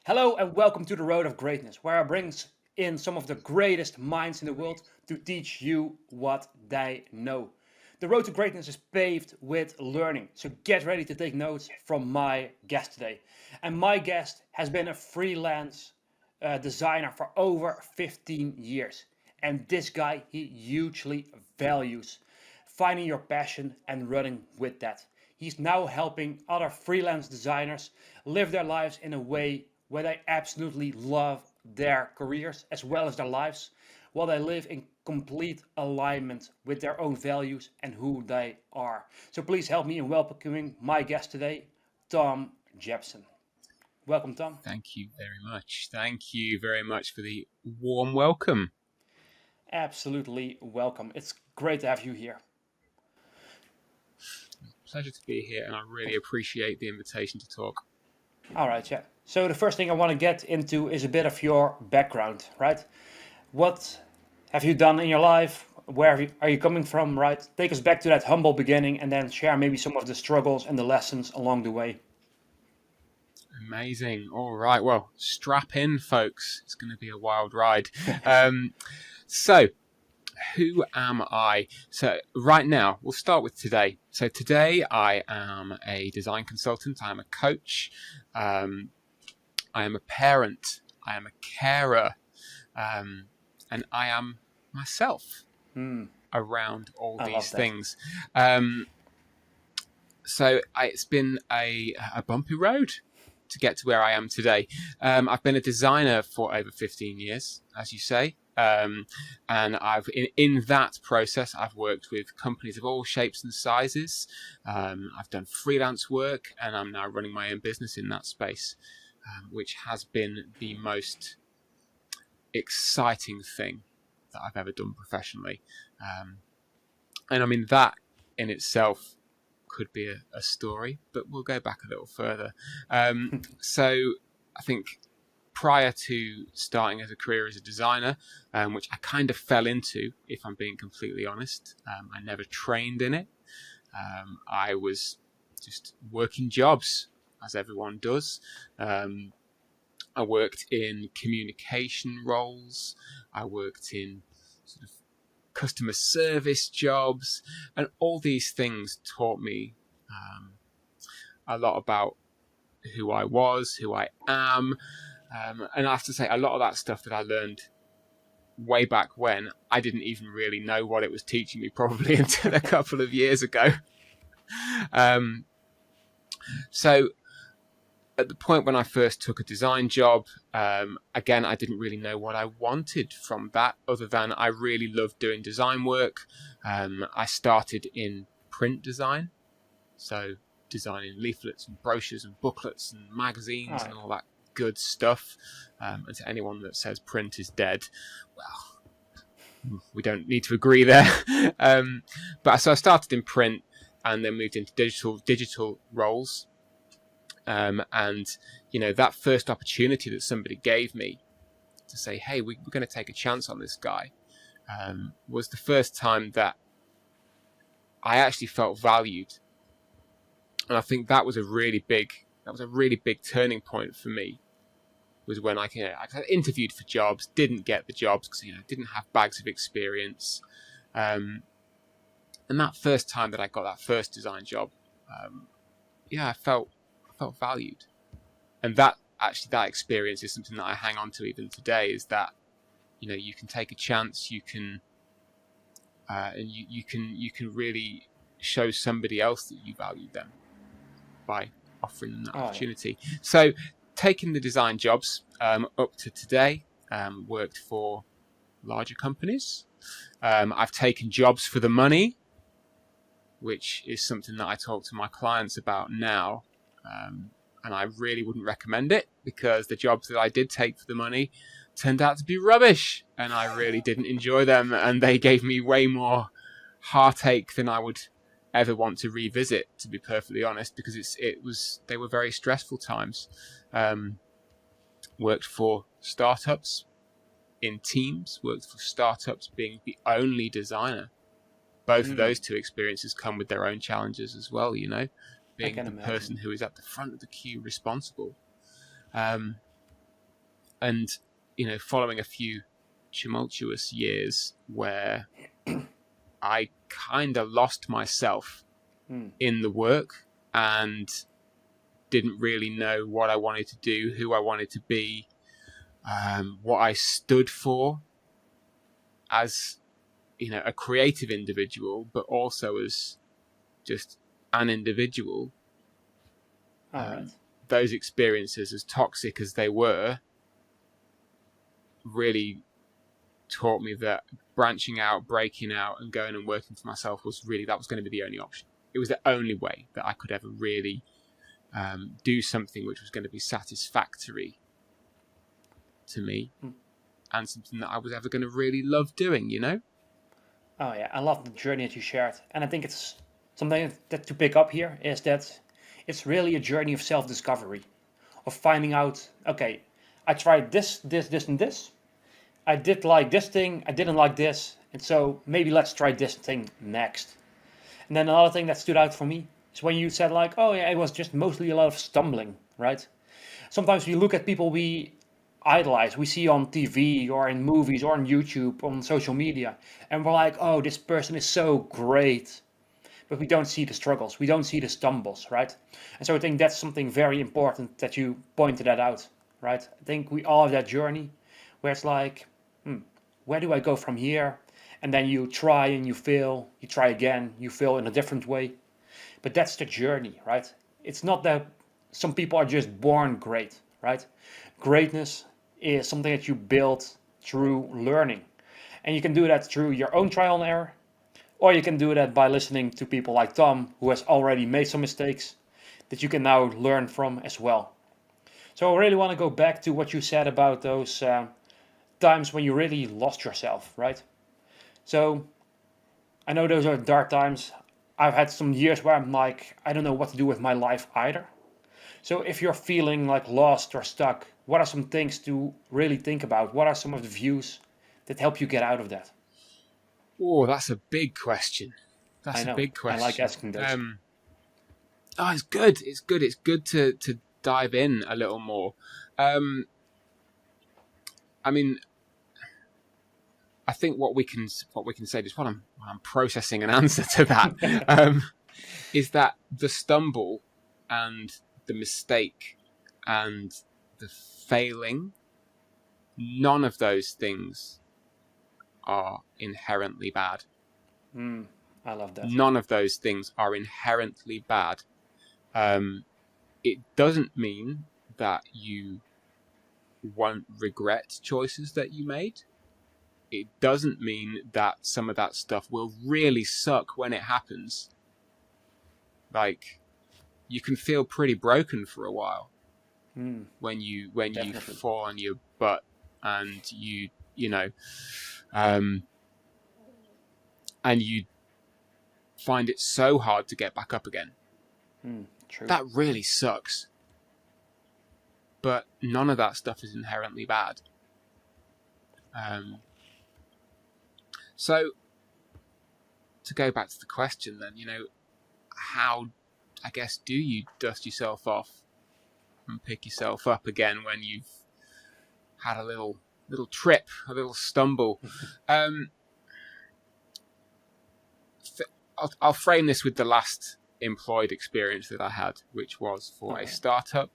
Hello and welcome to the Road of Greatness, where I bring in some of the greatest minds in the world to teach you what they know. The road to greatness is paved with learning, so get ready to take notes from my guest today. And my guest has been a freelance designer for over 15 years. And this guy, he hugely values finding your passion and running with that. He's now helping other freelance designers live their lives in a way where they absolutely love their careers as well as their lives, while they live in complete alignment with their own values and who they are. So please help me in welcoming my guest today, Tom Jepson. Welcome, Tom. Thank you very much. Thank you very much for the warm welcome. Absolutely welcome. It's great to have you here. Pleasure to be here, and I really appreciate the invitation to talk. All right, yeah. So the first thing I want to get into is a bit of your background, right? What have you done in your life? Where are you coming from, right? Take us back to that humble beginning and then share maybe some of the struggles and the lessons along the way. Amazing. All right. Well, strap in, folks. It's going to be a wild ride. So, who am I? So, right now, we'll start with today. So, today I am a design consultant. I am a coach. I am a parent. I am a carer. And I am myself around all these things. So it's been a bumpy road to get to where I am today. I've been a designer for over 15 years, as you say. And I've in that process, I've worked with companies of all shapes and sizes. I've done freelance work, and I'm now running my own business in that space, which has been the most exciting thing that I've ever done professionally. And I mean, that in itself could be a story, but we'll go back a little further. So I think prior to starting as a career as a designer, which I kind of fell into, if I'm being completely honest, I never trained in it. I was just working jobs, as everyone does. I worked in communication roles. I worked in sort of customer service jobs, and all these things taught me a lot about who I was, who I am. And I have to say, a lot of that stuff that I learned way back when, I didn't even really know what it was teaching me probably until a couple of years ago. So at the point when I first took a design job, again, I didn't really know what I wanted from that, other than I really loved doing design work. I started in print design, so designing leaflets and brochures and booklets and magazines and all that good stuff. And to anyone that says print is dead, well, we don't need to agree there. But so I started in print and then moved into digital roles. And, you know, that first opportunity that somebody gave me to say, hey, we're going to take a chance on this guy, was the first time that I actually felt valued. And I think that was a really big turning point for me, was when I interviewed for jobs, didn't get the jobs because, didn't have bags of experience. And that first time that I got that first design job, I felt valued. And that experience is something that I hang on to even today, is that, you can take a chance, you can really show somebody else that you value them by offering them that opportunity. So taking the design jobs up to today, worked for larger companies. I've taken jobs for the money, which is something that I talk to my clients about now. And I really wouldn't recommend it, because the jobs that I did take for the money turned out to be rubbish, and I really didn't enjoy them, and they gave me way more heartache than I would ever want to revisit, to be perfectly honest, because they were very stressful times. Worked for startups in teams, worked for startups being the only designer. Both of those two experiences come with their own challenges as well, being the person who is at the front of the queue responsible. And, following a few tumultuous years where I kind of lost myself in the work and didn't really know what I wanted to do, who I wanted to be, what I stood for as, a creative individual, but also as just an individual. All right. Those experiences, as toxic as they were, really taught me that branching out, breaking out, and going and working for myself was going to be the only option. It was the only way that I could ever really do something which was going to be satisfactory to me, and something that I was ever going to really love doing, Oh yeah, I love the journey that you shared, and I think it's something that to pick up here is that it's really a journey of self-discovery, of finding out. Okay, I tried this, and this. I did like this thing. I didn't like this, and so maybe let's try this thing next. And then another thing that stood out for me is when you said like, oh yeah, it was just mostly a lot of stumbling, right? Sometimes we look at people we idolize, we see on TV or in movies or on YouTube, on social media, and we're like, oh, this person is so great. But we don't see the struggles, we don't see the stumbles, right? And so I think that's something very important that you pointed that out, right? I think we all have that journey where it's like, where do I go from here? And then you try and you fail, you try again, you fail in a different way. But that's the journey, right? It's not that some people are just born great, right? Greatness is something that you build through learning. And you can do that through your own trial and error, or you can do that by listening to people like Tom, who has already made some mistakes that you can now learn from as well. So I really want to go back to what you said about those times when you really lost yourself, right? So I know those are dark times. I've had some years where I'm like, I don't know what to do with my life either. So if you're feeling like lost or stuck, what are some things to really think about? What are some of the views that help you get out of that? Oh, that's a big question. I That's a know. big I like question. asking those. It's good. It's good. It's good to dive in a little more. I mean, I think what we can say, just while I'm processing an answer to that, is that the stumble and the mistake and the failing, none of those things are inherently bad. I love that. None of those things are inherently bad. It doesn't mean that you won't regret choices that you made. It doesn't mean that some of that stuff will really suck when it happens. Like, you can feel pretty broken for a while when you fall on your butt and and you find it so hard to get back up again. True. That really sucks. But none of that stuff is inherently bad. So, to go back to the question then, how, I guess, do you dust yourself off and pick yourself up again when you've had a little trip, a little stumble? I'll frame this with the last employed experience that I had, which was for a startup.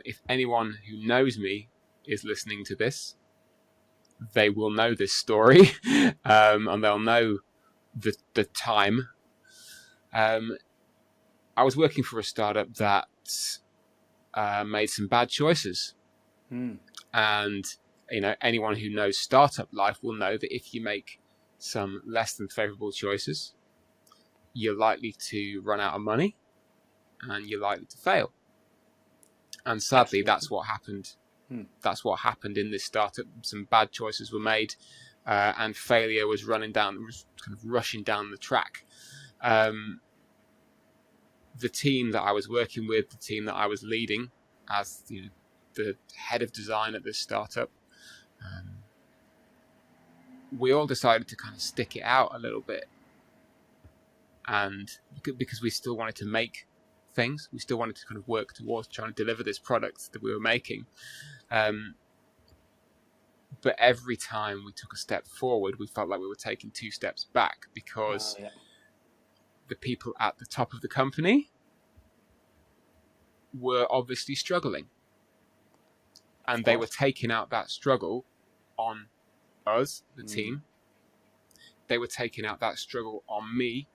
If anyone who knows me is listening to this, they will know this story, and they'll know the time. I was working for a startup that made some bad choices, and anyone who knows startup life will know that if you make some less than favourable choices, you're likely to run out of money, and you're likely to fail. And sadly, that's what happened. That's what happened in this startup. Some bad choices were made, and failure was rushing down the track. The team that I was working with, the team that I was leading as the head of design at this startup, we all decided to kind of stick it out a little bit. And because we still wanted to make things, we still wanted to kind of work towards trying to deliver this product that we were making. But every time we took a step forward, we felt like we were taking 2 steps back, because Yeah. the people at the top of the company were obviously struggling. And they were taking out that struggle on us, the team. They were taking out that struggle on me,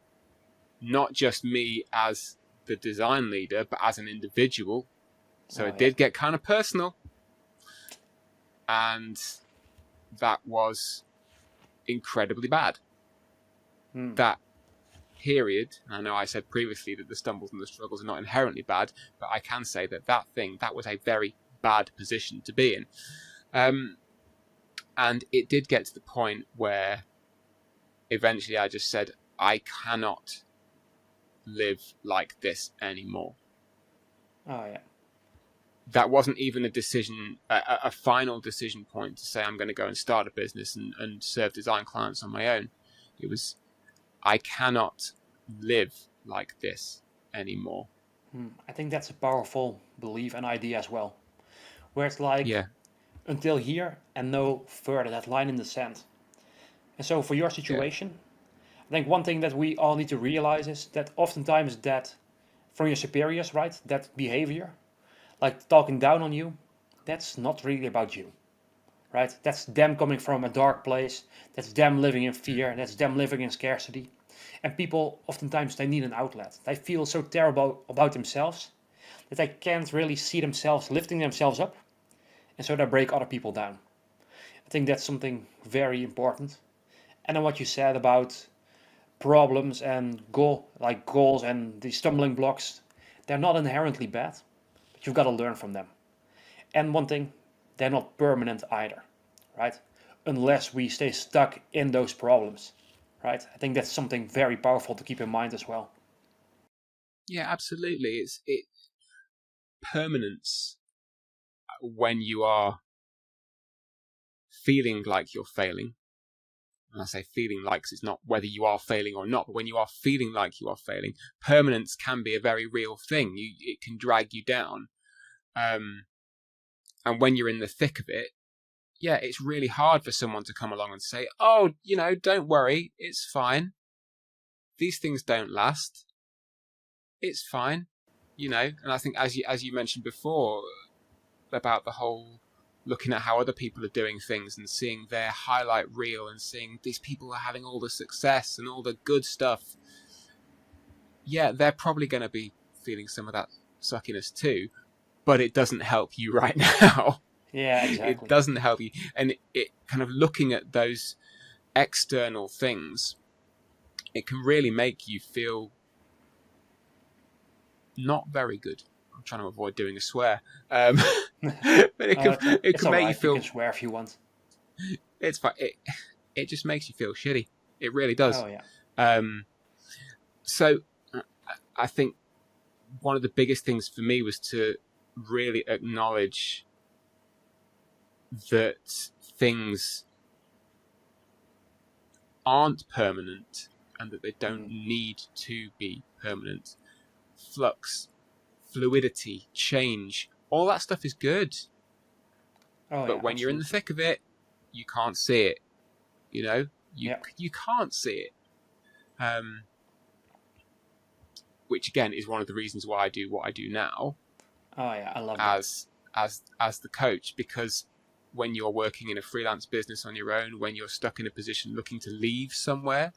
not just me as the design leader, but as an individual. So it did get kind of personal. And that was incredibly bad. That period, I know I said previously that the stumbles and the struggles are not inherently bad, but I can say that that was a very bad position to be in. And it did get to the point where eventually I just said, I cannot live like this anymore. That wasn't even a decision, a final decision point to say I'm going to go and start a business and serve design clients on my own. It was, I cannot live like this anymore. I think that's a powerful belief and idea as well, where it's like, until here and no further, that line in the sand. And so for your situation, I think one thing that we all need to realize is that oftentimes that from your superiors, right, that behavior, like talking down on you, that's not really about you, right? That's them coming from a dark place. That's them living in fear. That's them living in scarcity. And people, oftentimes, they need an outlet. They feel so terrible about themselves that they can't really see themselves lifting themselves up. And so they break other people down. I think that's something very important. And then what you said about problems and goals and the stumbling blocks, they're not inherently bad, but you've got to learn from them. And one thing, they're not permanent either, right? Unless we stay stuck in those problems, right? I think that's something very powerful to keep in mind as well. Yeah, absolutely. It permanence when you are feeling like you're failing. And I say feeling like, 'cause it's not whether you are failing or not, but when you are feeling like you are failing, permanence can be a very real thing. It can drag you down. And when you're in the thick of it, yeah, it's really hard for someone to come along and say, oh, don't worry, it's fine. These things don't last. It's fine. And I think as you mentioned before about the whole looking at how other people are doing things and seeing their highlight reel and seeing these people are having all the success and all the good stuff. Yeah, they're probably going to be feeling some of that suckiness too, but it doesn't help you right now. Yeah, exactly. It doesn't help you. And it kind of looking at those external things, it can really make you feel not very good. I'm trying to avoid doing a swear. But it can make you feel... You can swear if you want. It's fine. It just makes you feel shitty. It really does. Oh, yeah. So I think one of the biggest things for me was to really acknowledge that things aren't permanent and that they don't need to be permanent. Flux, fluidity, change, all that stuff is good. But when you're in the thick of it, you can't see it. You can't see it. Which again is one of the reasons why I do what I do now. Oh yeah, I love that. As the coach, because when you're working in a freelance business on your own, when you're stuck in a position looking to leave somewhere,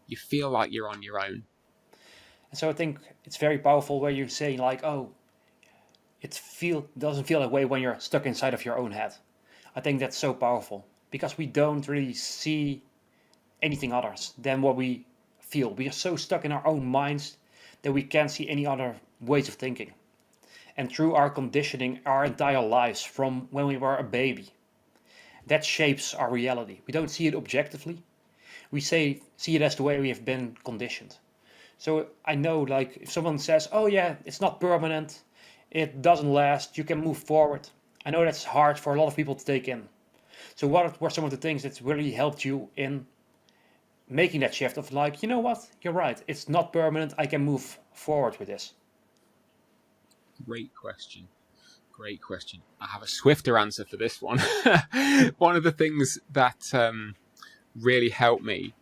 you feel like you're on your own. And so I think it's very powerful where you say like, oh, doesn't feel that way when you're stuck inside of your own head. I think that's so powerful because we don't really see anything others than what we feel. We are so stuck in our own minds that we can't see any other ways of thinking. And through our conditioning, our entire lives from when we were a baby, that shapes our reality. We don't see it objectively. We see it as the way we have been conditioned. So I know, like, if someone says, oh yeah, it's not permanent, it doesn't last, you can move forward. I know that's hard for a lot of people to take in. So what were some of the things that really helped you in making that shift of like, you know what, you're right, it's not permanent, I can move forward with this? Great question. Great question. I have a swifter answer for this one. One of the things that really helped me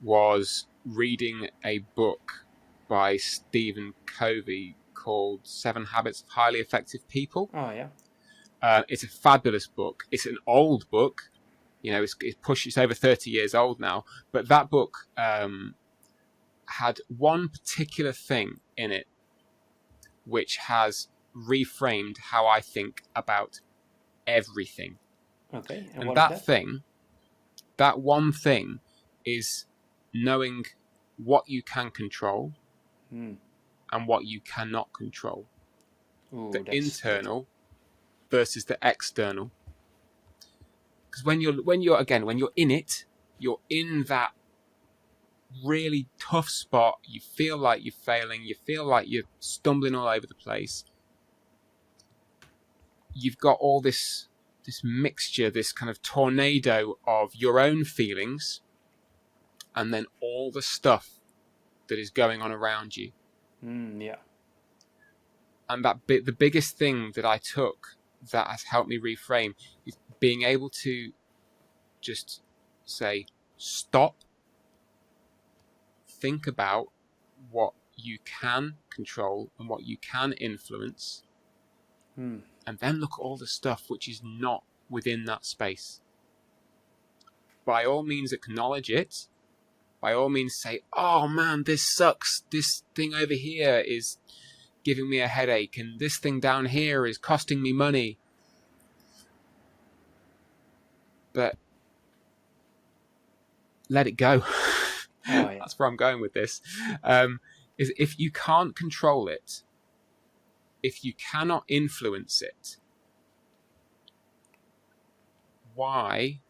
was reading a book by Stephen Covey called 7 Habits of Highly Effective People. Oh, yeah. It's a fabulous book. It's an old book. It's over 30 years old now. But that book had one particular thing in it which has reframed how I think about everything. Okay. And what that is thing, that one thing, is knowing what you can control that? and what you cannot control. Ooh, The that's internal versus the external. Because when you're in it, you're in that really tough spot. You feel like you're failing. You feel like you're stumbling all over the place. You've got all this mixture, this kind of tornado of your own feelings, and then all the stuff that is going on around you. Yeah. And the biggest thing that I took that has helped me reframe is being able to just say, stop, think about what you can control and what you can influence, and then look at all the stuff which is not within that space. By all means, acknowledge it. By all means, say, oh man, this sucks. This thing over here is giving me a headache, and this thing down here is costing me money. But let it go. Oh, yeah. That's where I'm going with this. Is if you can't control it, if you cannot influence it, why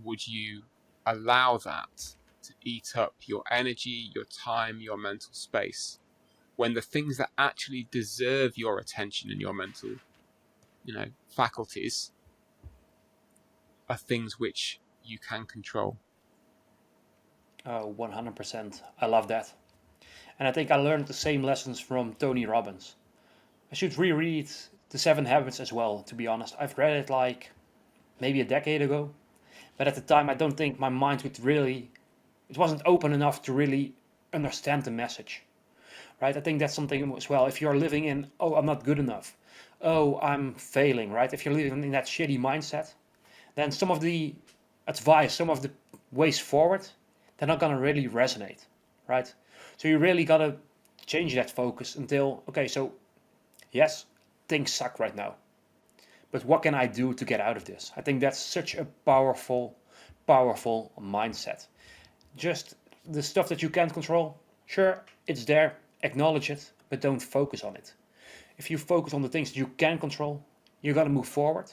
would you allow that to eat up your energy, your time, your mental space, when the things that actually deserve your attention and your mental, faculties are things which you can control? Oh, 100%. I love that. And I think I learned the same lessons from Tony Robbins. I should reread The 7 Habits as well, to be honest. I've read it like maybe a decade ago. But at the time, I don't think my mind it wasn't open enough to really understand the message. Right? I think that's something as well. If you're living in, oh, I'm not good enough. Oh, I'm failing, right? If you're living in that shitty mindset, then some of the advice, some of the ways forward, they're not gonna really resonate, right? So you really gotta change that focus until, okay, so yes, things suck right now, but what can I do to get out of this? I think that's such a powerful, powerful mindset. Just the stuff that you can't control, sure, it's there, acknowledge it, but don't focus on it. If you focus on the things that you can control, you're gonna move forward.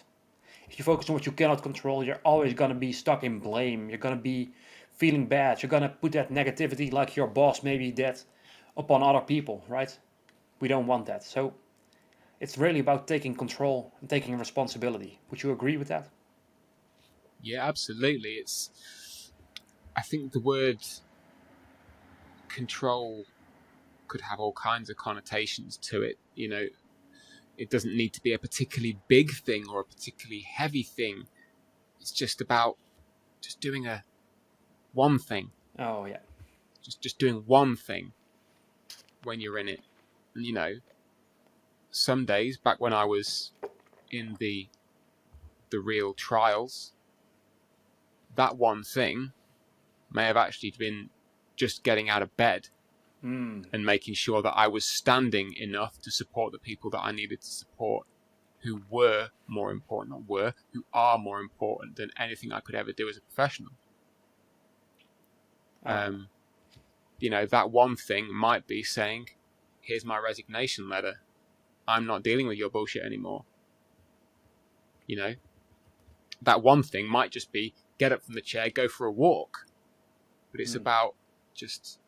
If you focus on what you cannot control, you're always gonna be stuck in blame. You're gonna be feeling bad. You're gonna put that negativity, like your boss maybe did, upon other people, right? We don't want that. So it's really about taking control and taking responsibility. Would you agree with that? Yeah, absolutely. I think the word control could have all kinds of connotations to it. It doesn't need to be a particularly big thing or a particularly heavy thing. It's just about just doing one thing. Oh yeah. Just doing one thing when you're in it. And some days back when I was in the real trials, that one thing may have actually been just getting out of bed and making sure that I was standing enough to support the people that I needed to support, who were more important, who are more important than anything I could ever do as a professional. Oh. That one thing might be saying, here's my resignation letter. I'm not dealing with your bullshit anymore. That one thing might just be get up from the chair, go for a walk. But it's about just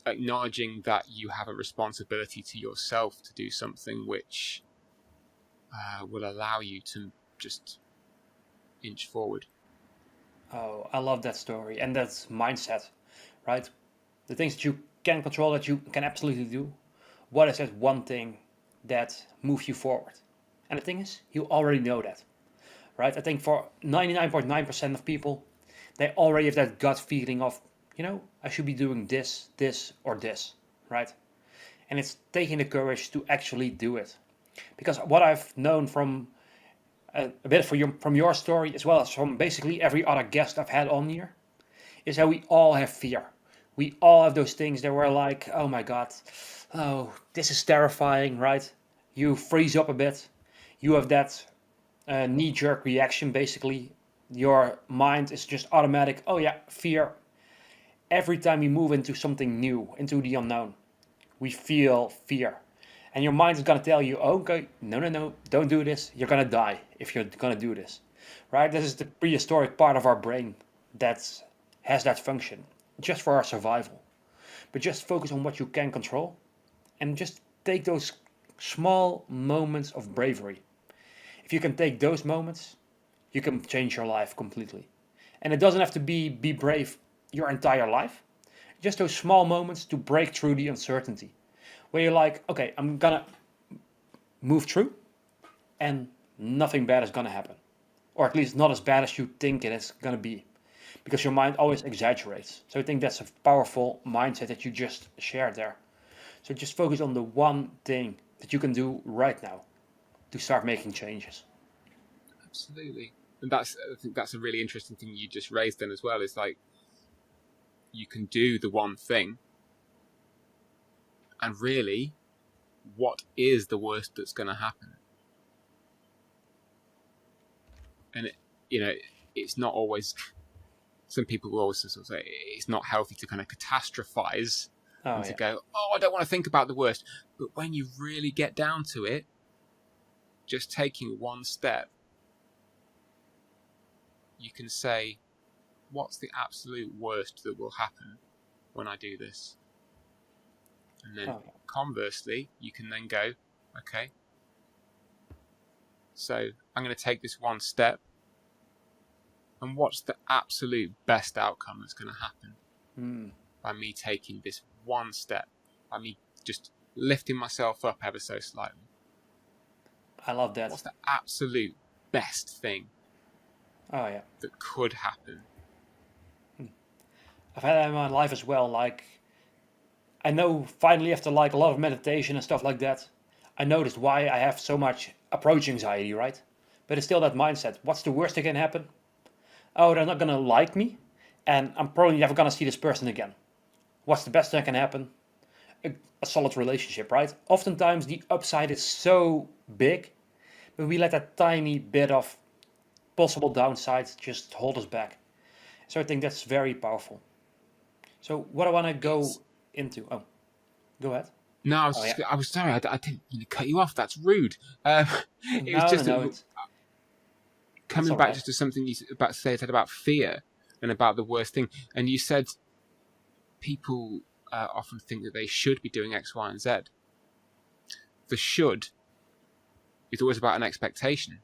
acknowledging that you have a responsibility to yourself to do something which will allow you to just inch forward. Oh, I love that story and that mindset, right? The things that you can control, that you can absolutely do. What is that one thing that moves you forward. And the thing is, you already know that, right? I think for 99.9% of people, they already have that gut feeling of, I should be doing this, this, or this, right? And it's taking the courage to actually do it. Because what I've known from a bit from your story, as well as from basically every other guest I've had on here, is that we all have fear. We all have those things that we're like, oh my God, oh, this is terrifying, right? You freeze up a bit. You have that knee-jerk reaction, basically. Your mind is just automatic, oh yeah, fear. Every time we move into something new, into the unknown, we feel fear. And your mind is going to tell you, okay, no, don't do this. You're going to die if you're going to do this, right? This is the prehistoric part of our brain that has that function, just for our survival. But just focus on what you can control and just take those small moments of bravery. If you can take those moments, you can change your life completely. And it doesn't have to be brave your entire life. Just those small moments to break through the uncertainty. Where you're like, okay, I'm gonna move through and nothing bad is gonna happen. Or at least not as bad as you think it is gonna be. Because your mind always exaggerates. So I think that's a powerful mindset that you just shared there. So just focus on the one thing that you can do right now to start making changes. Absolutely. And I think that's a really interesting thing you just raised then as well. Is like, you can do the one thing, and really, what is the worst that's going to happen? And it's not always. Some people will always sort of say it's not healthy to kind of catastrophize and to go, oh, I don't want to think about the worst. But when you really get down to it, just taking one step, you can say, what's the absolute worst that will happen when I do this? And then conversely, you can then go, okay, so I'm going to take this one step, and what's the absolute best outcome that's going to happen by me taking this one step, by me just lifting myself up ever so slightly? I love that. What's the absolute best thing that could happen? I've had that in my life as well. Like, I know finally after like a lot of meditation and stuff like that, I noticed why I have so much approach anxiety, right? But it's still that mindset. What's the worst that can happen? Oh, they're not going to like me, and I'm probably never going to see this person again. What's the best that can happen? A solid relationship, right? Oftentimes the upside is so big, but we let that tiny bit of possible downside just hold us back. So I think that's very powerful. So what I want to go into... Oh, go ahead. No, I was sorry. I didn't mean to cut you off. That's rude. It was just coming back just to something you said about fear and about the worst thing. And you said people often think that they should be doing X, Y, and Z. The should is always about an expectation.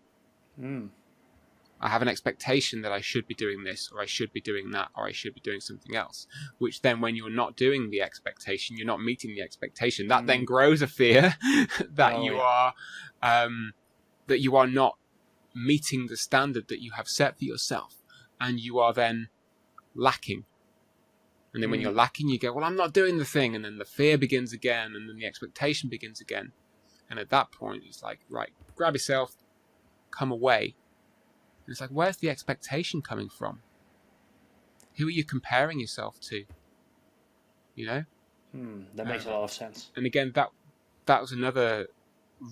I have an expectation that I should be doing this, or I should be doing that, or I should be doing something else. Which then, when you're not doing the expectation, you're not meeting the expectation. That then grows a fear that you are not meeting the standard that you have set for yourself, and you are then lacking. And then when you're lacking, you go, well, I'm not doing the thing, and then the fear begins again, and then the expectation begins again. And at that point, it's like, right, grab yourself, come away. And it's like, where's the expectation coming from? Who are you comparing yourself to? You know? That makes a lot of sense. And again, that was another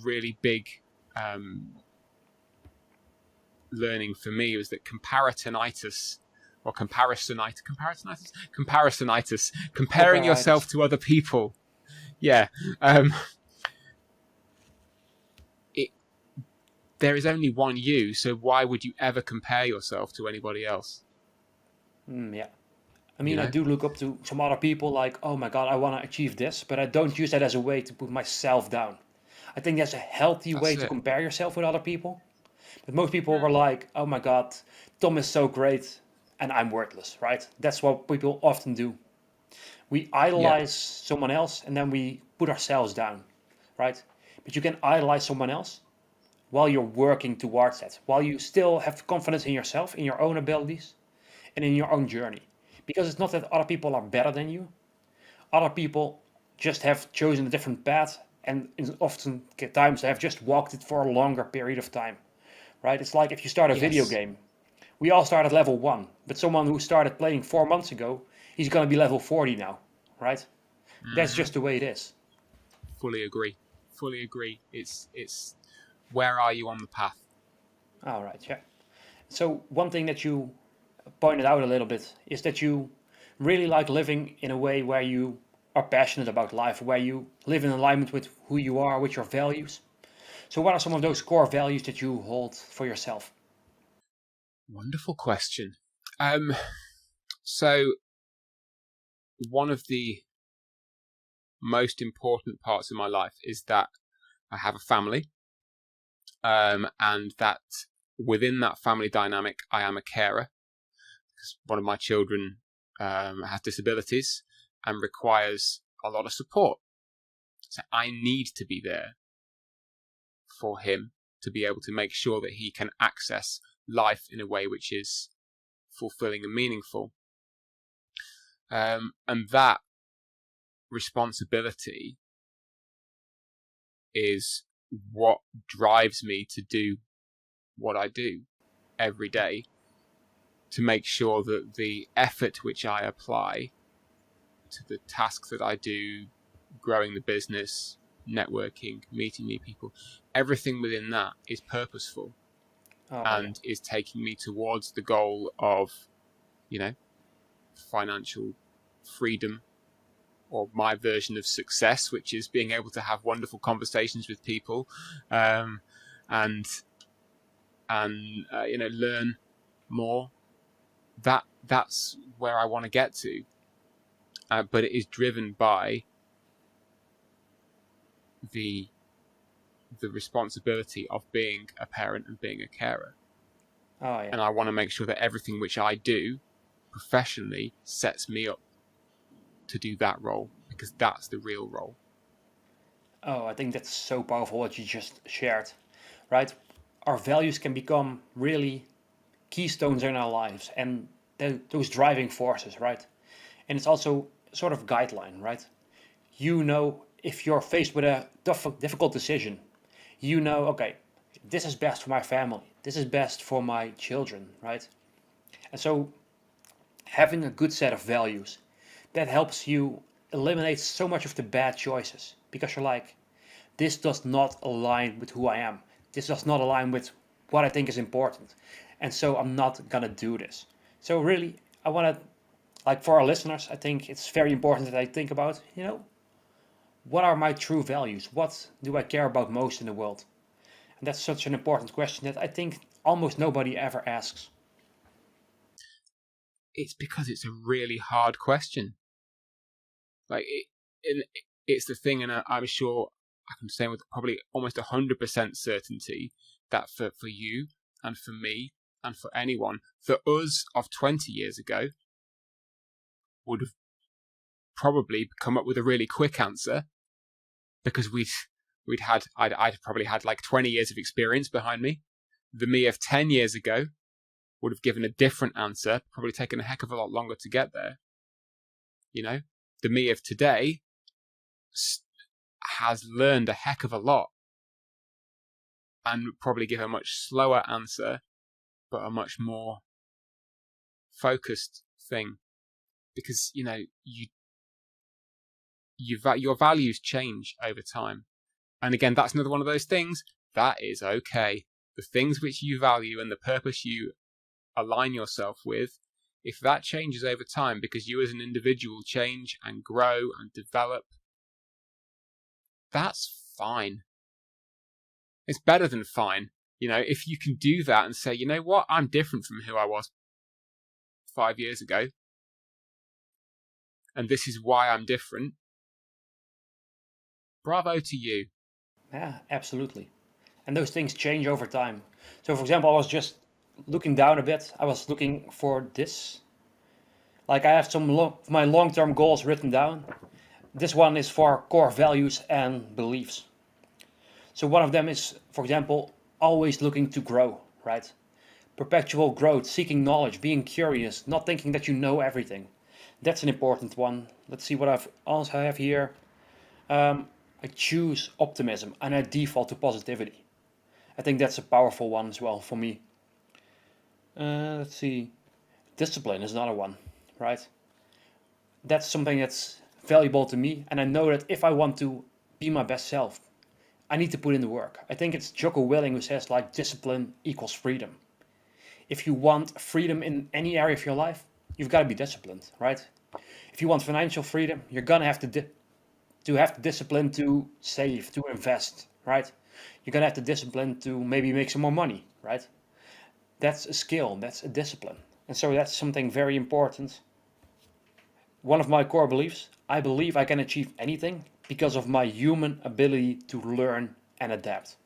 really big learning for me, was that comparisonitis, comparing yourself to other people. Yeah. There is only one you, so why would you ever compare yourself to anybody else? Yeah. I mean, I do look up to some other people like, oh my God, I want to achieve this, but I don't use that as a way to put myself down. I think that's a healthy way to compare yourself with other people. But most people were like, oh my God, Tom is so great and I'm worthless, right? That's what people often do. We idolize someone else and then we put ourselves down, right? but you can idolize someone else while you're working towards that, while you still have confidence in yourself, in your own abilities, and in your own journey. Because it's not that other people are better than you, other people just have chosen a different path, and often times they have just walked it for a longer period of time, right? It's like if you start a video Yes. game. We all start at level 1, but someone who started playing 4 months ago, he's going to be level 40 now, right? That's Hmm. just the way it is. Fully agree. Fully agree. It's where are you on the path? All right, yeah. So one thing that you pointed out a little bit is that you really like living in a way where you are passionate about life, where you live in alignment with who you are, with your values. So what are some of those core values that you hold for yourself? Wonderful question. Um, so one of the most important parts of my life is that I have a family, and that within that family dynamic, I am a carer. Because one of my children has disabilities and requires a lot of support. So I need to be there for him to be able to make sure that he can access life in a way which is fulfilling and meaningful. And that responsibility is what drives me to do what I do every day, to make sure that the effort which I apply to the tasks that I do, growing the business, networking, meeting new people, everything within that is purposeful Oh yeah. and is taking me towards the goal of, you know, financial freedom, or my version of success, which is being able to have wonderful conversations with people, um, and learn more. That's where I want to get to, but it is driven by the the responsibility of being a parent and being a carer. Oh yeah. And I want to make sure that everything which I do professionally sets me up to do that role, because that's the real role. Oh, I think that's so powerful what you just shared, right? Our values can become really keystones in our lives and those driving forces, right? And it's also sort of guideline, right? You know, if you're faced with a difficult decision, you know, okay, this is best for my family, this is best for my children, right? And so having a good set of values that helps you eliminate so much of the bad choices because you're like, this does not align with who I am. This does not align with what I think is important. And so I'm not gonna do this. So really, I wanna, like for our listeners, I think it's very important that I think about, what are my true values? What do I care about most in the world? And that's such an important question that I think almost nobody ever asks. It's because it's a really hard question. Like it's the thing, and I'm sure I can say with probably almost 100% certainty that for you and for me and for anyone, for us of 20 years ago, would have probably come up with a really quick answer, because I'd probably had like 20 years of experience behind me. The me of 10 years ago would have given a different answer, probably taken a heck of a lot longer to get there. The me of today has learned a heck of a lot and would probably give a much slower answer, but a much more focused thing, because your values change over time. And again, that's another one of those things that is okay. The things which you value and the purpose you align yourself with, if that changes over time because you as an individual change and grow and develop, that's fine. It's better than fine. If you can do that and say, you know what, I'm different from who I was 5 years ago, and this is why I'm different, bravo to you. Yeah, absolutely. And those things change over time. So, for example, I was just looking down a bit. I was looking for this. Like, I have some my long-term goals written down. This one is for core values and beliefs. So one of them is, for example, always looking to grow, right? Perpetual growth, seeking knowledge, being curious, not thinking that you know everything. That's an important one. Let's see what I've also have here. I choose optimism and I default to positivity. I think that's a powerful one as well for me. Let's see. Discipline is another one, right? That's something that's valuable to me, and I know that if I want to be my best self, I need to put in the work. I think it's Jocko Willing who says like discipline equals freedom. If you want freedom in any area of your life, you've got to be disciplined, right? If you want financial freedom, you're gonna have to have the discipline to save, to invest, right? You're gonna have the discipline to maybe make some more money, right? That's a skill, that's a discipline. And so that's something very important. One of my core beliefs, I believe I can achieve anything because of my human ability to learn and adapt.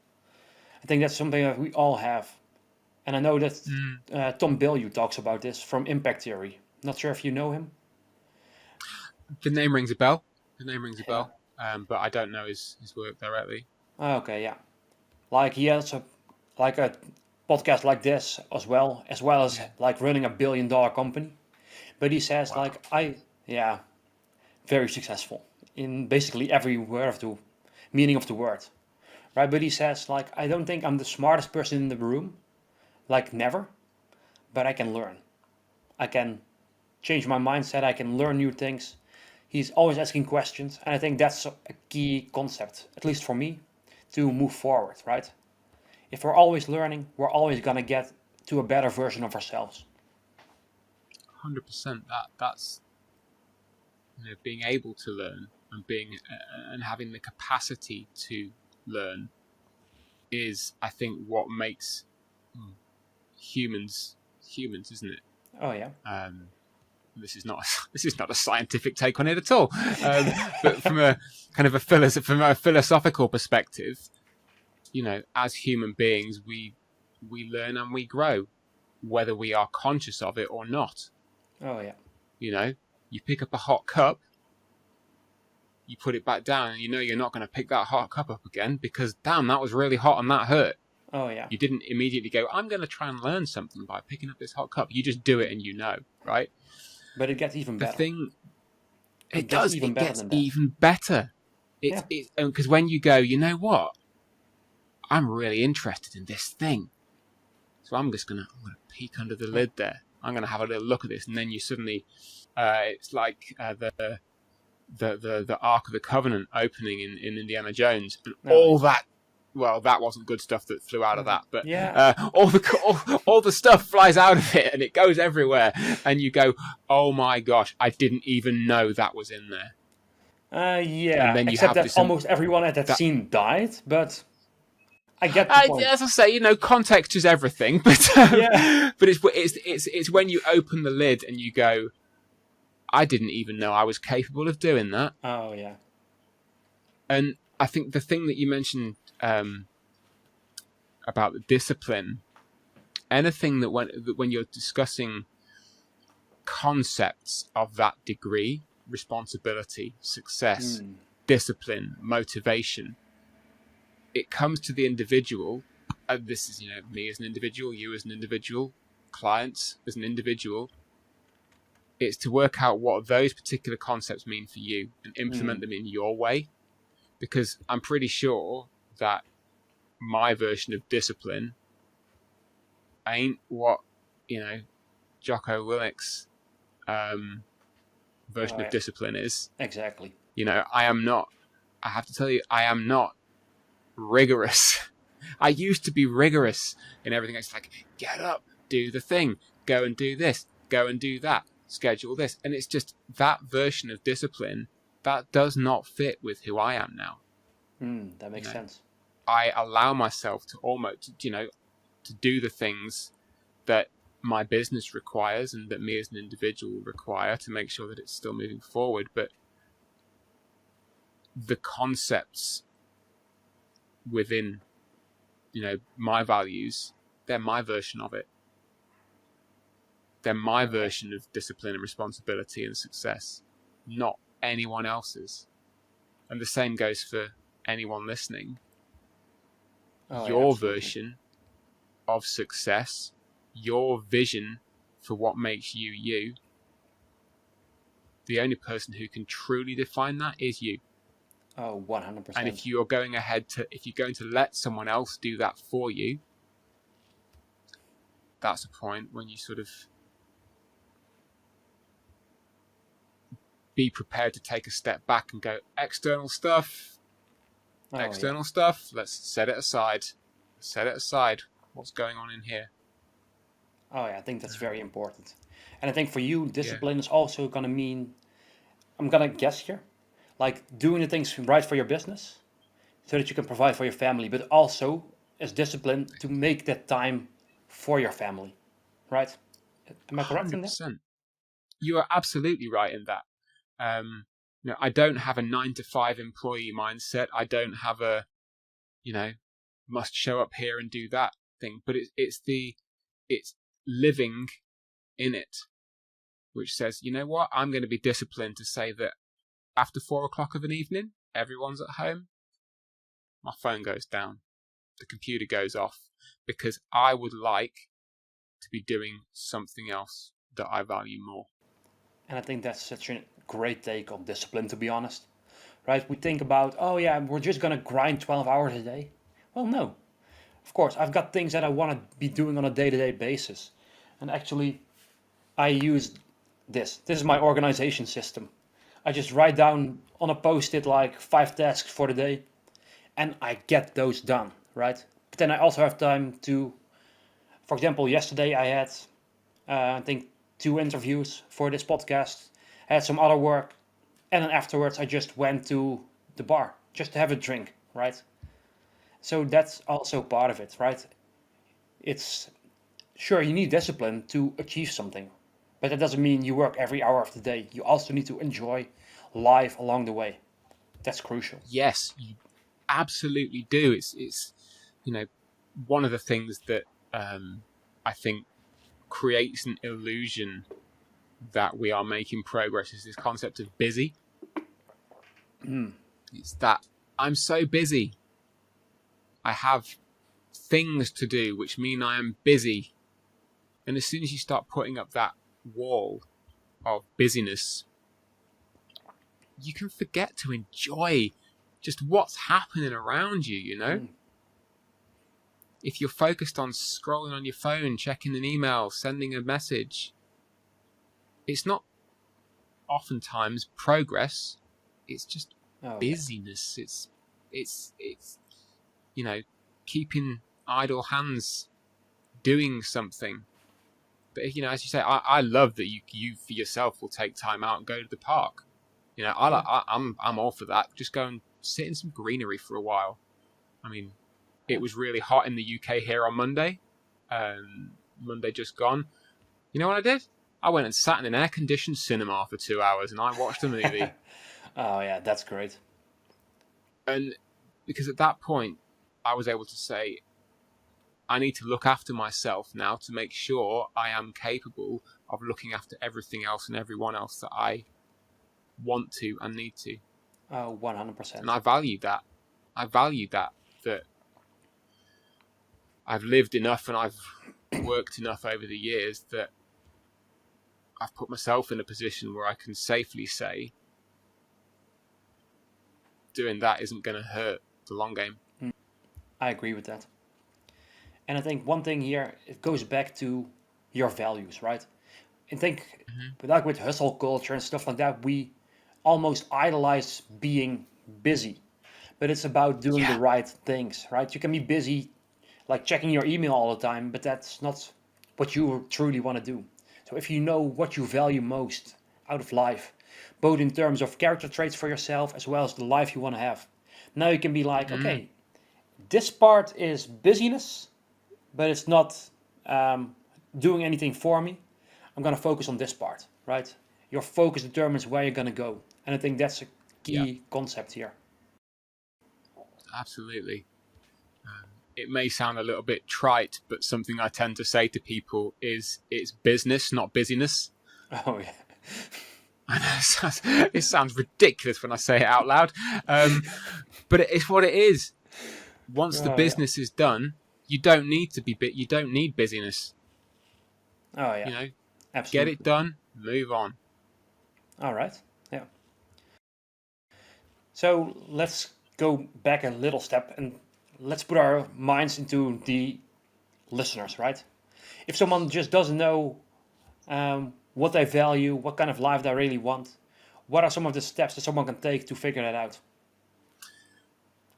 I think that's something that we all have. And I know that Tom Bilyeu talks about this from Impact Theory. Not sure if you know him. The name rings a bell. Yeah. But I don't know his work directly. Okay, yeah. Like he has a podcast like this as well as like running $1 billion company. But he says Wow. yeah, very successful in basically every word of the meaning of the word, right? But he says like, I don't think I'm the smartest person in the room, like never, but I can learn. I can change my mindset. I can learn new things. He's always asking questions, and I think that's a key concept, at least for me, to move forward, right? If we're always learning, we're always gonna get to a better version of ourselves. 100%. That's being able to learn and having the capacity to learn is, I think, what makes humans, isn't it? Oh yeah. This is not a scientific take on it at all, but from a kind of a philosophical perspective, as human beings, we learn and we grow, whether we are conscious of it or not. Oh yeah. You pick up a hot cup, you put it back down, and you're not going to pick that hot cup up again because, damn, that was really hot and that hurt. Oh yeah. You didn't immediately go, I'm going to try and learn something by picking up this hot cup. You just do it and right? But it gets even better. It gets even better. Yeah. Because when you go, you know what? I'm really interested in this thing. So I'm going to peek under the lid there. I'm going to have a little look at this. And then you suddenly, it's like the Ark of the Covenant opening in Indiana Jones. And all that, well, that wasn't good stuff that flew out of that, but all the stuff flies out of it and it goes everywhere. And you go, oh my gosh, I didn't even know that was in there. Yeah, and then except that almost everyone at that scene died, but I get the point. As I say, context is everything, but but it's when you open the lid and you go, I didn't even know I was capable of doing that. Oh yeah. And I think the thing that you mentioned about the discipline, anything that when you're discussing concepts of that degree, responsibility, success, discipline, motivation, it comes to the individual. This is, me as an individual, you as an individual, clients as an individual. It's to work out what those particular concepts mean for you and implement them in your way. Because I'm pretty sure that my version of discipline ain't what, Jocko Willick's version of discipline is. Exactly. I have to tell you, I am not rigorous. I used to be rigorous in everything. It's like, get up, do the thing, go and do this, go and do that, schedule this. And it's just that version of discipline that does not fit with who I am now. That makes sense. I allow myself to almost, to do the things that my business requires and that me as an individual require to make sure that it's still moving forward. But the concepts within, my values, they're my version of it. They're my version of discipline and responsibility and success, not anyone else's. And the same goes for anyone listening. Oh, yeah, your absolutely. version of success, your vision for what makes you you, the only person who can truly define that is you. Oh, And 100%. if you're going to let someone else do that for you, that's a point when you sort of be prepared to take a step back and go, Oh, yeah. external stuff, let's set it aside. Set it aside. What's going on in here? Oh, yeah, I think that's very important. And I think for you, Yeah, discipline is also going to mean, I'm going to guess here, like doing the things right for your business so that you can provide for your family, but also as discipline to make that time for your family, right? Am I correct in that? 100%. You are absolutely right in that. I don't have a 9 to 5 employee mindset. I don't have a, you know, must show up here and do that thing. But it's living in it, which says, you know what, I'm going to be disciplined to say that after 4 o'clock of an evening, everyone's at home. My phone goes down, the computer goes off, because I would like to be doing something else that I value more. And I think that's such a great take on discipline, to be honest, right? We think about, oh yeah, we're just gonna grind 12 hours a day. Well, no. Of course, I've got things that I want to be doing on a day-to-day basis. And actually, I use this. This is my organization system. I just write down on a post-it like 5 tasks for the day, and I get those done, right? But then I also have time to, for example, yesterday I had, I think, 2 interviews for this podcast. I had some other work, and then afterwards I just went to the bar just to have a drink, right? So that's also part of it, right? It's sure you need discipline to achieve something, but that doesn't mean you work every hour of the day. You also need to enjoy life along the way. That's crucial. Yes, you absolutely do. It's one of the things that I think creates an illusion that we are making progress is this concept of busy. It's that I'm so busy. I have things to do, which mean I am busy. And as soon as you start putting up that wall of busyness, you can forget to enjoy just what's happening around you, you know? Mm. If you're focused on scrolling on your phone, checking an email, sending a message, it's not oftentimes progress. It's just Oh yeah. busyness. It's keeping idle hands doing something. But as you say, I love that you for yourself will take time out and go to the park. Yeah. I'm all for that. Just go and sit in some greenery for a while. I mean, it was really hot in the UK here on Monday. Monday just gone. You know what I did? I went and sat in an air-conditioned cinema for 2 hours and I watched a movie. Oh yeah, that's great. And because at that point, I was able to say, I need to look after myself now to make sure I am capable of looking after everything else and everyone else that I want to and need to. Oh, And 100%. I value that. I value that I've lived enough and I've worked enough over the years that I've put myself in a position where I can safely say doing that isn't going to hurt the long game. I agree with that. And I think one thing here, it goes back to your values, right? I think, Mm-hmm. like with hustle culture and stuff like that, we almost idolize being busy, but it's about doing the Yeah. right things, right? You can be busy, like checking your email all the time, but that's not what you truly want to do. So if you know what you value most out of life, both in terms of character traits for yourself as well as the life you want to have, now you can be like, Mm. okay, this part is busyness, but it's not um, doing anything for me. I'm going to focus on this part, right? Your focus determines where you're going to go. And I think that's a Yeah, key concept here. absolutely. It may sound a little bit trite, but something I tend to say to people is it's business, not busyness. Oh, yeah. I know it sounds ridiculous when I say it out loud, but it's what it is. Once the Oh yeah. business is done, you don't need you don't need busyness. Oh yeah. You know, get it Absolutely. done, move on. All right. Yeah. So let's go back a little step and let's put our minds into the listeners, right? If someone just doesn't know what they value, what kind of life they really want, what are some of the steps that someone can take to figure that out?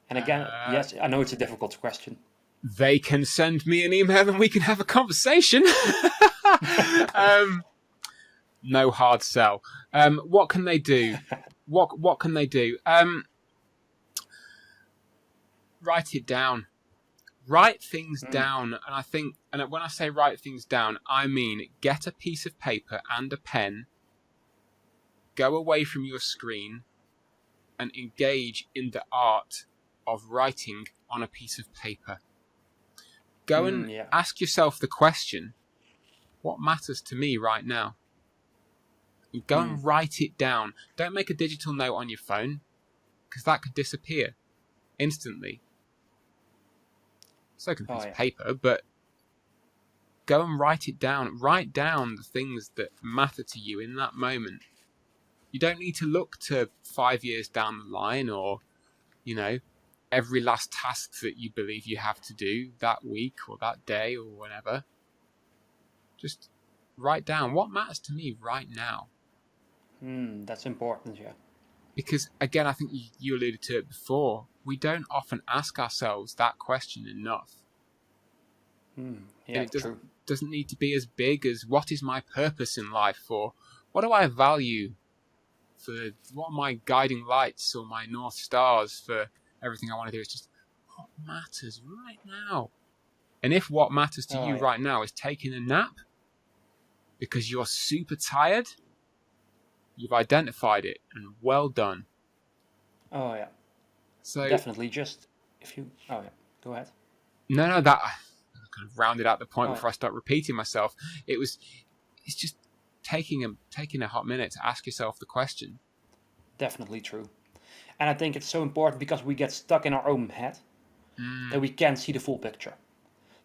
And again, Uh, yes, I know it's a difficult question. they can send me an email and we can have a conversation. No hard sell. What can they do? What can they do? Write it down. Write things down. And I think, and when I say write things down, I mean get a piece of paper and a pen, go away from your screen, and engage in the art of writing on a piece of paper. Go and Yeah. ask yourself the question, what matters to me right now? And go and write it down. Don't make a digital note on your phone, because that could disappear instantly. So can a piece of paper, but go and write it down. Write down the things that matter to you in that moment. You don't need to look to 5 years down the line or, every last task that you believe you have to do that week or that day or whatever. Just write down what matters to me right now. That's important, yeah. Because, again, I think you alluded to it before. We don't often ask ourselves that question enough. Yeah, And it doesn't need to be as big as what is my purpose in life, or what do I value, for what are my guiding lights or my North Stars for everything I want to do. It's just what matters right now. And if what matters to you right now is taking a nap because you're super tired, you've identified it, and well done. Oh yeah. So definitely, just if you. Oh yeah. Go ahead. No, that I kind of rounded out the point before I start repeating myself. It's just taking a hot minute to ask yourself the question. Definitely true. And I think it's so important because we get stuck in our own head that we can't see the full picture.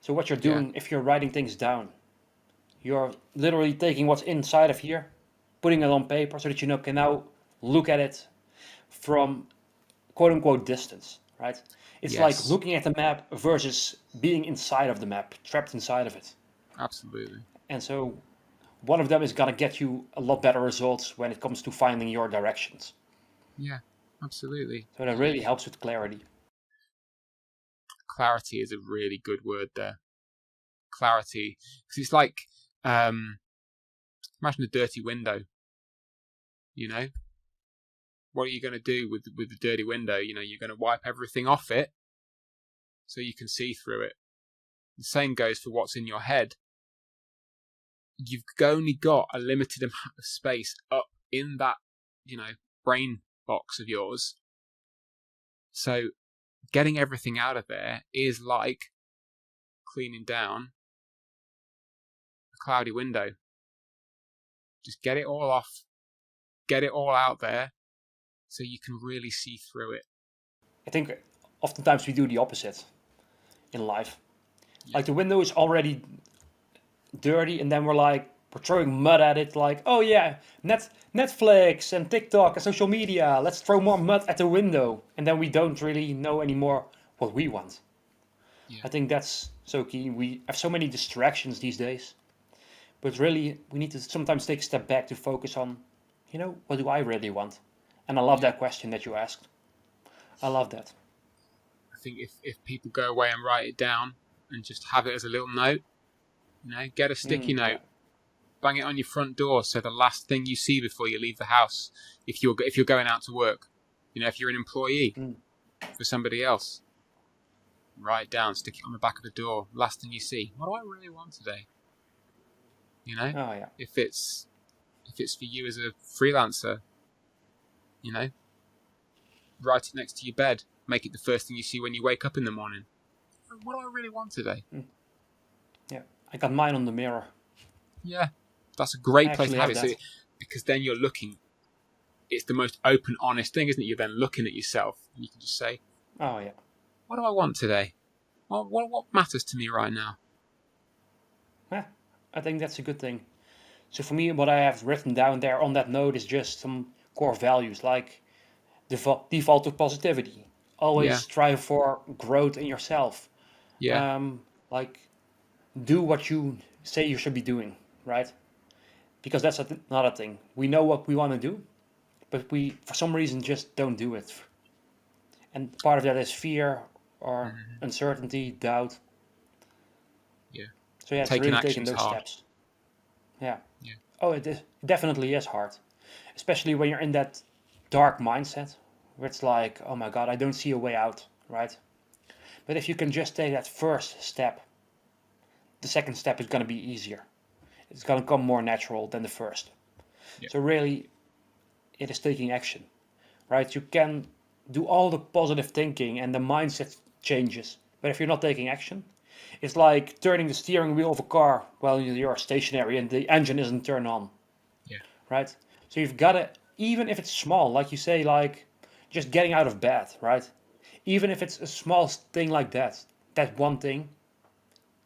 So what you're doing, if you're writing things down, you're literally taking what's inside of here, putting it on paper so that you can now look at it from quote unquote distance, right? It's like looking at the map versus being inside of the map, trapped inside of it. Absolutely. And so one of them is going to get you a lot better results when it comes to finding your directions. Yeah, absolutely. So that really helps with clarity. Clarity is a really good word there. Clarity. Because it's like, imagine a dirty window. What are you going to do with the dirty window? You're going to wipe everything off it so you can see through it. The same goes for what's in your head. You've only got a limited amount of space up in that, brain box of yours. So getting everything out of there is like cleaning down a cloudy window. Just get it all off, get it all out there so you can really see through it. I think oftentimes we do the opposite in life. Like the window is already dirty and then we're throwing mud at it like, oh yeah, Netflix and TikTok and social media, let's throw more mud at the window. And then we don't really know anymore what we want. Yeah. I think that's so key. We have so many distractions these days. But really, we need to sometimes take a step back to focus on, what do I really want? And I love that question that you asked. I love that. I think if people go away and write it down and just have it as a little note, get a sticky note, bang it on your front door so the last thing you see before you leave the house, if you're going out to work, if you're an employee for somebody else, write it down, stick it on the back of the door, last thing you see. What do I really want today? If it's for you as a freelancer, write it next to your bed, make it the first thing you see when you wake up in the morning. What do I really want today? Yeah, I got mine on the mirror. Yeah, that's a great place to have it. So, because then you're looking, it's the most open, honest thing, isn't it? You're then looking at yourself and you can just say, oh yeah, what do I want today? What matters to me right now? Yeah, I think that's a good thing. So for me, what I have written down there on that note is just some core values like default to positivity. Always Yeah, strive for growth in yourself. yeah, Um, like do what you say you should be doing, right? Because that's another thing. We know what we want to do, but we, for some reason, just don't do it. And part of that is fear or hmm uncertainty, doubt. yeah. So yeah, it's Taking really taking action's those hard. steps. Yeah. Yeah, Oh, it definitely is hard, especially when you're in that dark mindset where it's like, oh my God, I don't see a way out, right? But if you can just take that first step, the second step is going to be easier. It's going to come more natural than the first. yeah, So really, it is taking action, right? You can do all the positive thinking and the mindset changes, but if you're not taking action, it's like turning the steering wheel of a car while you're stationary and the engine isn't turned on, yeah, right? So you've got to, even if it's small, like you say, like just getting out of bed, right? Even if it's a small thing like that, that one thing,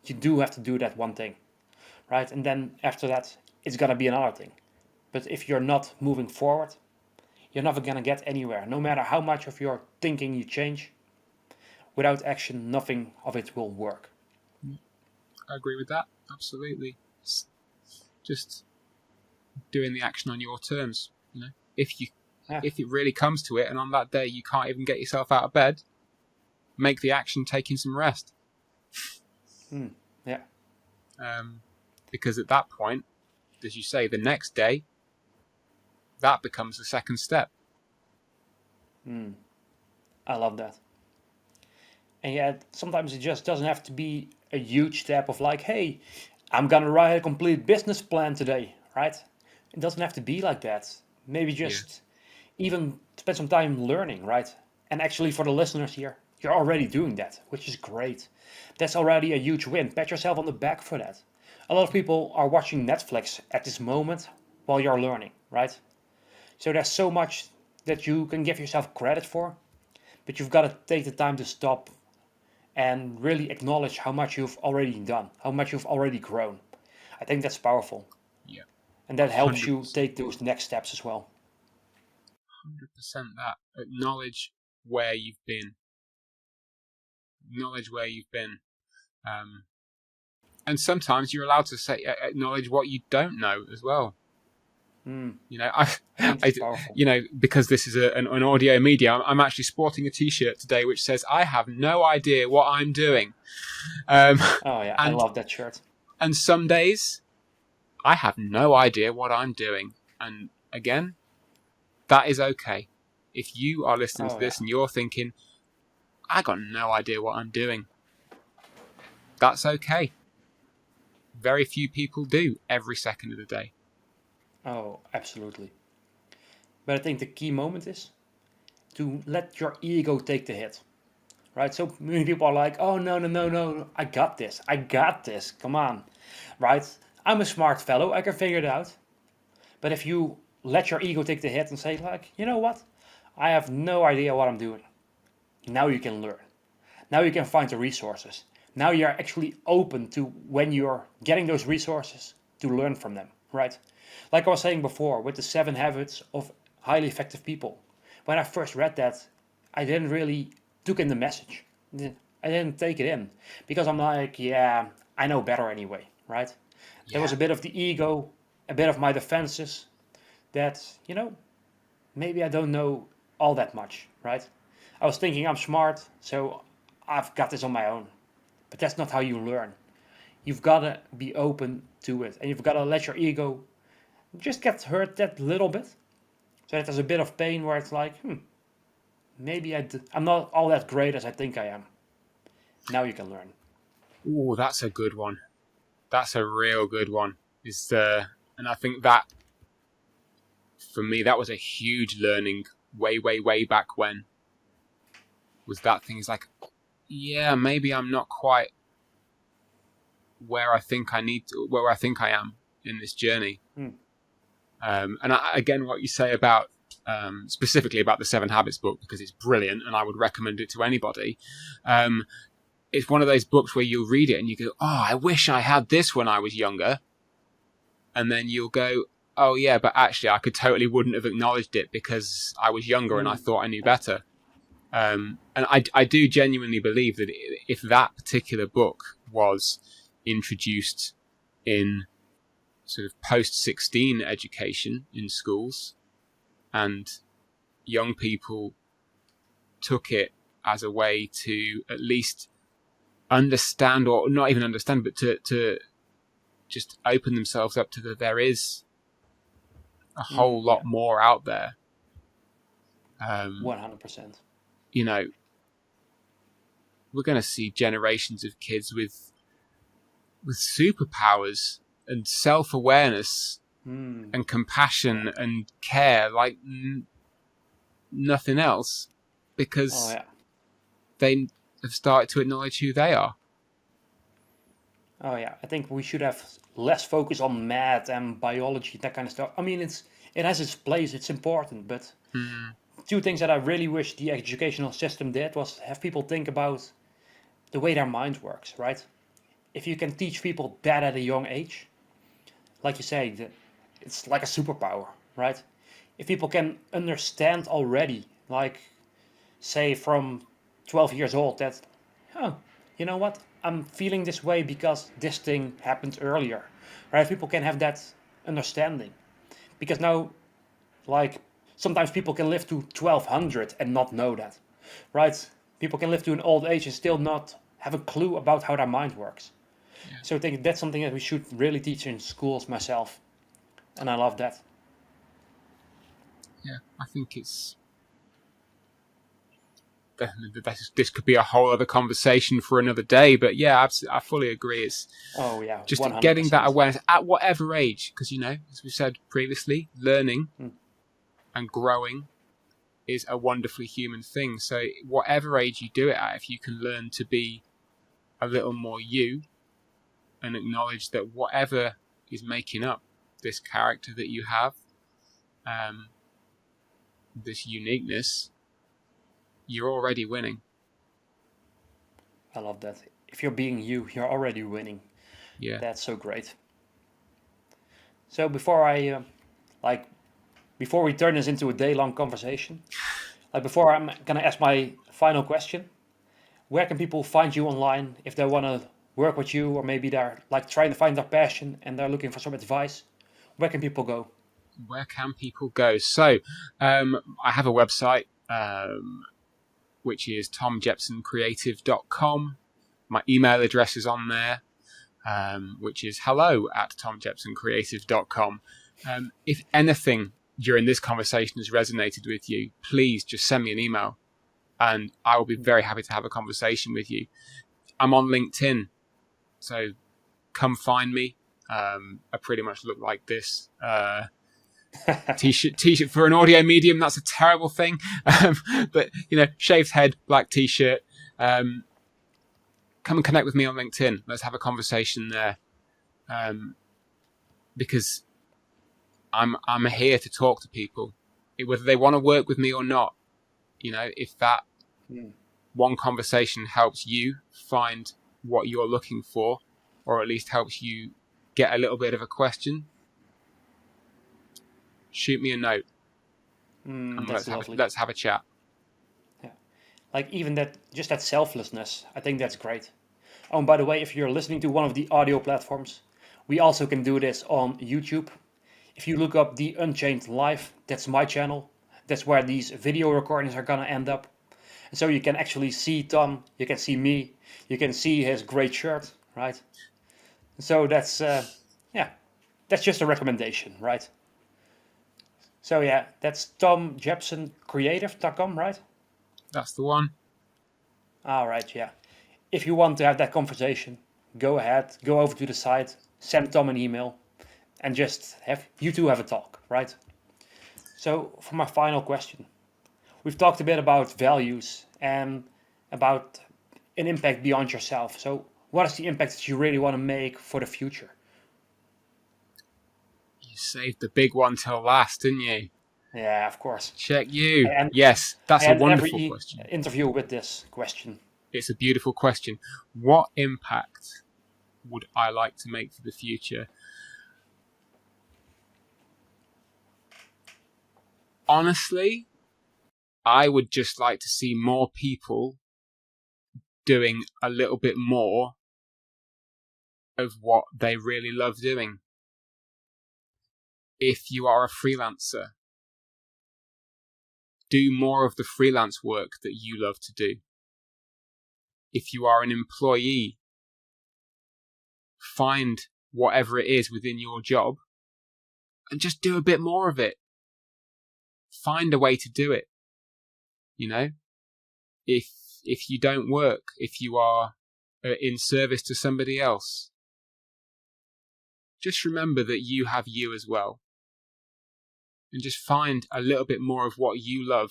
you do have to do that one thing, right? And then after that, it's gonna be another thing. But if you're not moving forward, you're never gonna get anywhere. No matter how much of your thinking you change, without action, nothing of it will work. yeah. I agree with that. Absolutely. It's just doing the action on your terms. You know, if you Yeah, if it really comes to it, and on that day you can't even get yourself out of bed, make the action taking some rest. mm. Yeah, Because at that point, as you say, the next day that becomes the second step. mm. I love that. And yet, sometimes it just doesn't have to be a huge step of like, hey, I'm gonna write a complete business plan today, right? It doesn't have to be like that. Maybe Yeah, just even spend some time learning, right? And actually, for the listeners here, you're already doing that, which is great. That's already a huge win. Pat yourself on the back for that. A lot of people are watching Netflix at this moment while you're learning, right? So there's so much that you can give yourself credit for, but you've got to take the time to stop and really acknowledge how much you've already done, how much you've already grown. I think that's powerful. yeah, And that helps hundred you percent, take those next steps as well. 100%. That acknowledge where you've been, acknowledge where you've been, um, and sometimes you're allowed to say acknowledge what you don't know as well. Mm, You know, I think that's powerful. because this is an audio media, I'm actually sporting a T-shirt today which says I have no idea what I'm doing, um, Oh yeah, I and love that shirt. and some days I have no idea what I'm doing, and again, that is okay. If you are listening to Oh yeah. this and you're thinking, I got no idea what I'm doing, that's okay. Very few people do every second of the day. Oh, absolutely. But I think the key moment is to let your ego take the hit, right? So many people are like, oh, no, no, no, no, I got this. I got this. Come on, right? I'm a smart fellow. I can figure it out. But if you let your ego take the hit and say, like, you know what? I have no idea what I'm doing. Now you can learn. Now you can find the resources. Now you're actually open to when you're getting those resources to learn from them, right? Like I was saying before with the 7 habits of highly effective people. When I first read that, I didn't really took in the message. I didn't take it in because I'm like, yeah, I know better anyway, right? There was Yeah. a bit of the ego, a bit of my defenses that, maybe I don't know all that much, right? I was thinking I'm smart, so I've got this on my own. But that's not how you learn. You've got to be open to it, and you've got to let your ego just get hurt that little bit. So that there's a bit of pain where it's like, maybe I'm not all that great as I think I am. Now you can learn. Oh, that's a good one. That's a real good one. And I think that for me, that was a huge learning way, way, way back when. Was that things like, yeah, maybe I'm not quite where I think I am in this journey. Hmm. And again, what you say about specifically about the 7 Habits book, because it's brilliant and I would recommend it to anybody. It's one of those books where you'll read it and you go, oh, I wish I had this when I was younger. And then you'll go, oh yeah, but actually I wouldn't have acknowledged it because I was younger and I thought I knew better. And I do genuinely believe that if that particular book was introduced in sort of post-16 education in schools, and young people took it as a way to at least understand, or not even understand, but to just open themselves up to that there is a whole lot more out there. 100%. You know, we're going to see generations of kids with superpowers and self-awareness and compassion and care like nothing else, because they have started to acknowledge who they are. Oh yeah, I think we should have less focus on math and biology, that kind of stuff. I mean, it has its place, it's important, but two things that I really wish the educational system did was have people think about the way their mind works, right? If you can teach people that at a young age, like you say, it's like a superpower, right? If people can understand already, like say from 12 years old, that, oh, you know what? I'm feeling this way because this thing happened earlier, right? People can have that understanding. Because now, like, sometimes people can live to 1200 and not know that, right? People can live to an old age and still not have a clue about how their mind works. Yeah. So I think that's something that we should really teach in schools myself. And I love that. Yeah, I think this could be a whole other conversation for another day, but yeah, I fully agree. It's just 100%. Getting that awareness at whatever age, because as we said previously, learning and growing is a wonderfully human thing. So whatever age you do it at, if you can learn to be a little more you and acknowledge that whatever is making up this character that you have, this uniqueness, you're already winning. I love that. If you're being you, you're already winning. Yeah. That's so great. So before we turn this into a day-long conversation, before I'm gonna ask my final question, where can people find you online if they want to work with you, or maybe they're trying to find their passion and they're looking for some advice? Where can people go? Where can people go? So I have a website, which is tomjepsoncreative.com. My email address is on there, which is hello@tomjepsoncreative.com. If anything during this conversation has resonated with you, please just send me an email and I will be very happy to have a conversation with you. I'm on LinkedIn, so come find me. I pretty much look like this. T-shirt for an audio medium, that's a terrible thing. But shaved head, black T-shirt. Come and connect with me on LinkedIn. Let's have a conversation there. Because I'm here to talk to people, whether they want to work with me or not. If that one conversation helps you find what you're looking for, or at least helps you get a little bit of a question, shoot me a note and let's have a chat. Yeah, even that selflessness, I think that's great. Oh, and by the way, if you're listening to one of the audio platforms, we also can do this on YouTube. If you look up The Unchained Life, that's my channel. That's where these video recordings are gonna end up. And so you can actually see Tom, you can see me, you can see his great shirt, right? So that's just a recommendation, right? So yeah, that's tomjepsoncreative.com, right? That's the one. All right, yeah. If you want to have that conversation, go ahead, go over to the site, send Tom an email, and just have you two have a talk, right? So for my final question, we've talked a bit about values and about an impact beyond yourself. So what is the impact that you really want to make for the future? You saved the big one till last, didn't you? Yeah, of course. Check you. I end, Yes, I that's a end wonderful every question. interview with this question. It's a beautiful question. What impact would I like to make for the future? Honestly, I would just like to see more people doing a little bit more of what they really love doing. If you are a freelancer, do more of the freelance work that you love to do. If you are an employee, find whatever it is within your job and just do a bit more of it. Find a way to do it. You know, if you don't work, if you are in service to somebody else, just remember that you have you as well. And just find a little bit more of what you love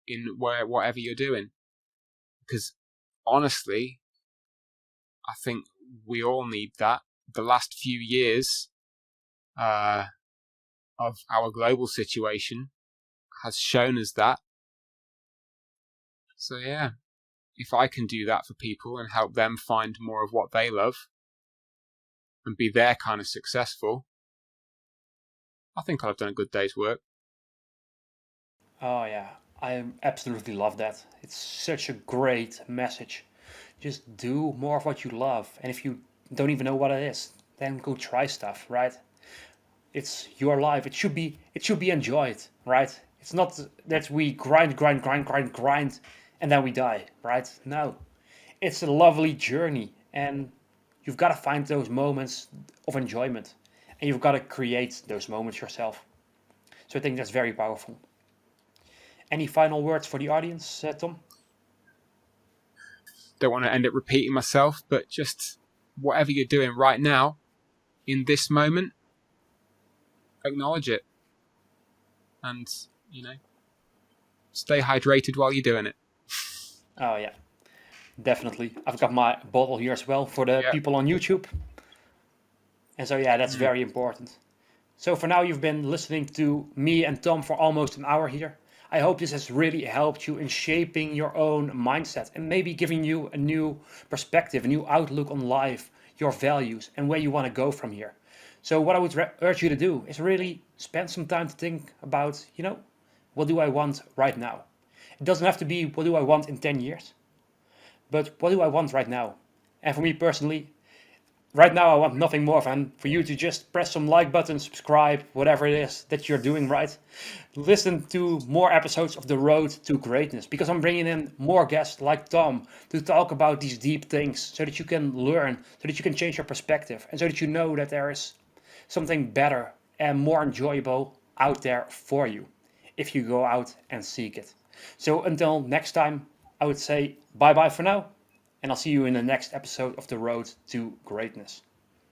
in whatever you're doing. Because honestly, I think we all need that. The last few years of our global situation has shown us that. So yeah, if I can do that for people and help them find more of what they love and be their kind of successful, I think I'll have done a good day's work. Oh yeah, I absolutely love that. It's such a great message. Just do more of what you love, and if you don't even know what it is, then go try stuff, right? It's your life. It should be enjoyed, right? It's not that we grind, and then we die, right? No, it's a lovely journey, and you've got to find those moments of enjoyment, and you've got to create those moments yourself. So I think that's very powerful. Any final words for the audience, Tom? Don't want to end up repeating myself, but just whatever you're doing right now, in this moment, acknowledge it. And, stay hydrated while you're doing it. Oh yeah, definitely. I've got my bottle here as well for the Yeah. people on YouTube. And so yeah, that's very important. So for now, you've been listening to me and Tom for almost an hour here. I hope this has really helped you in shaping your own mindset and maybe giving you a new perspective, a new outlook on life, your values, and where you want to go from here. So what I would urge you to do is really spend some time to think about, what do I want right now? It doesn't have to be what do I want in 10 years, but what do I want right now? And for me personally, right now I want nothing more than for you to just press some like button, subscribe, whatever it is that you're doing right. Listen to more episodes of The Road to Greatness, because I'm bringing in more guests like Tom to talk about these deep things so that you can learn, so that you can change your perspective, and so that you know that there is something better and more enjoyable out there for you if you go out and seek it. So until next time, I would say bye bye for now, and I'll see you in the next episode of The Road to Greatness.